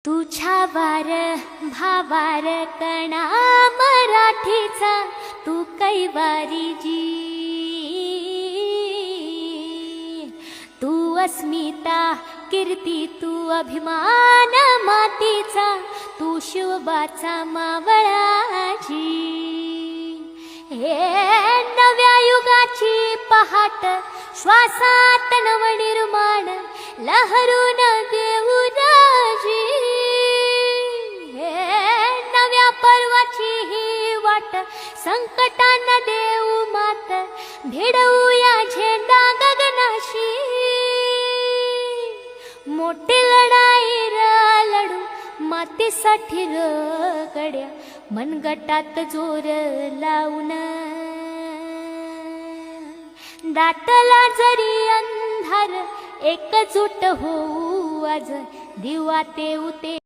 तुझ्या वार भावार कणा मराठीचा तू कैवारी जी, तू अस्मिता कीर्ती तू अभिमान मातीचा, तू शिवबाचा मावळाजी। हे नव्या युगाची पहाट श्वासात नवनिर्माण लहरून देऊ राजी। हे नव्या पर्वाची ही वाट संकटांना देऊ मात, भिडवूया झेंडा गगनाशी। मोठी लढाई लढू मातीसाठी गड्या, मनगटात जोर लावून दाटला जरी अंधार, एकजूट होऊ आज दिवा तेवते।